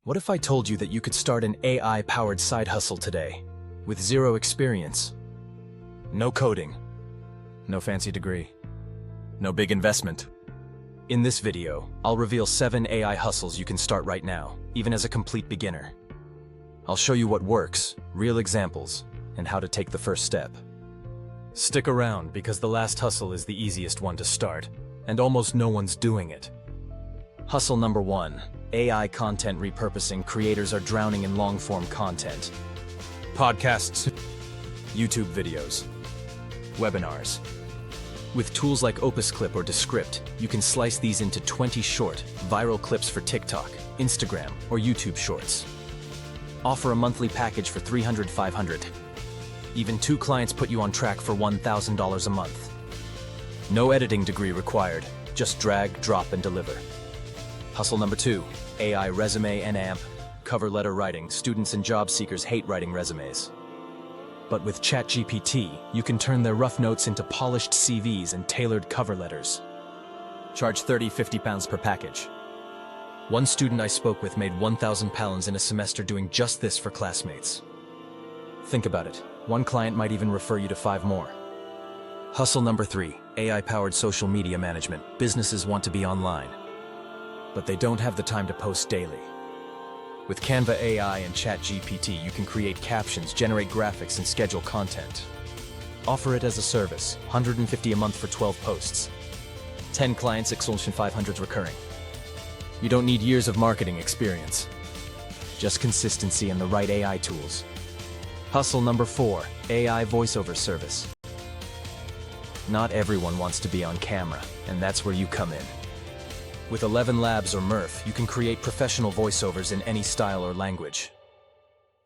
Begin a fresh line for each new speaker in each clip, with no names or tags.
What if I told you that you could start an AI-powered side hustle today, with zero experience? No coding, no fancy degree, no big investment. In this video, I'll reveal 7 AI hustles you can start right now, even as a complete beginner. I'll show you what works, real examples, and how to take the first step. Stick around because the last hustle is the easiest one to start, and almost no one's doing it. Hustle number 1. AI content repurposing. Creators are drowning in long-form content. Podcasts, YouTube videos, webinars. With tools like OpusClip or Descript, you can slice these into 20 short, viral clips for TikTok, Instagram, or YouTube Shorts. Offer a monthly package for $300-$500. Even 2 clients put you on track for $1,000 a month. No editing degree required, just drag, drop, and deliver. Hustle number 2, AI resume and AMP, cover letter writing. Students and job seekers hate writing resumes. But with ChatGPT, you can turn their rough notes into polished CVs and tailored cover letters. Charge £30-50 per package. One student I spoke with made £1,000 in a semester doing just this for classmates. Think about it. One client might even refer you to 5 more. Hustle number 3, AI-powered social media management. Businesses want to be online, but they don't have the time to post daily. With Canva AI and ChatGPT, you can create captions, generate graphics, and schedule content. Offer it as a service, $150 a month for 12 posts. 10 clients, Exulsion 500 recurring. You don't need years of marketing experience, just consistency and the right AI tools. Hustle number 4, AI voiceover service. Not everyone wants to be on camera, and that's where you come in. With 11 Labs or Murph, you can create professional voiceovers in any style or language.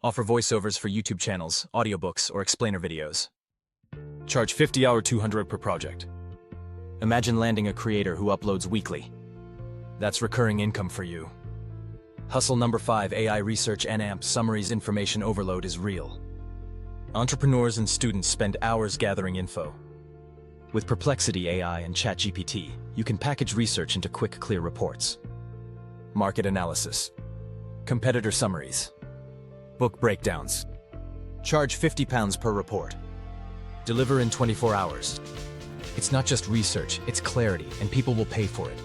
Offer voiceovers for YouTube channels, audiobooks, or explainer videos. Charge $50 or $200 per project. Imagine landing a creator who uploads weekly. That's recurring income for you. Hustle number 5, AI research and AMP summaries. Information overload is real. Entrepreneurs and students spend hours gathering info. With Perplexity AI and ChatGPT, you can package research into quick, clear reports. Market analysis, competitor summaries, book breakdowns. Charge £50 per report. Deliver in 24 hours. It's not just research, it's clarity, and people will pay for it.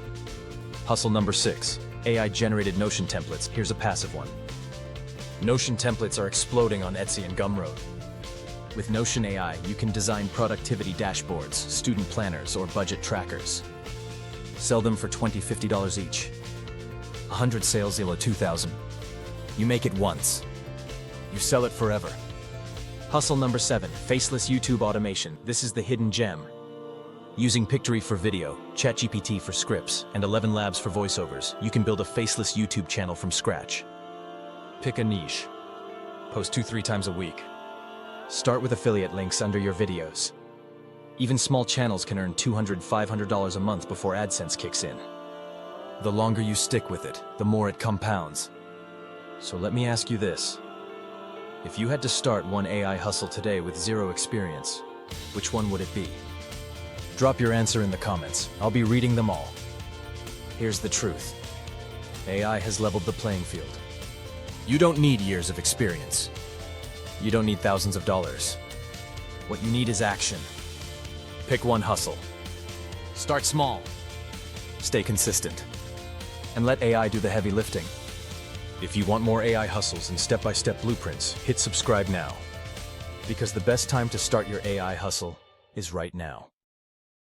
Hustle number 6, AI-generated Notion templates. Here's a passive one. Notion templates are exploding on Etsy and Gumroad. With Notion AI, you can design productivity dashboards, student planners, or budget trackers. Sell them for $20-50 each. 100 sales yield $2,000. You make it once. You sell it forever. Hustle number 7, faceless YouTube automation. This is the hidden gem. Using Pictory for video, ChatGPT for scripts, and 11 Labs for voiceovers, you can build a faceless YouTube channel from scratch. Pick a niche. Post 2-3 times a week. Start with affiliate links under your videos. Even small channels can earn $200-500 a month before AdSense kicks in. The longer you stick with it, the more it compounds. So let me ask you this. If you had to start one AI hustle today with zero experience, which one would it be? Drop your answer in the comments. I'll be reading them all. Here's the truth. AI has leveled the playing field. You don't need years of experience. You don't need thousands of dollars. What you need is action. Pick one hustle. Start small. Stay consistent. And let AI do the heavy lifting. If you want more AI hustles and step-by-step blueprints, hit subscribe now. Because the best time to start your AI hustle is right now.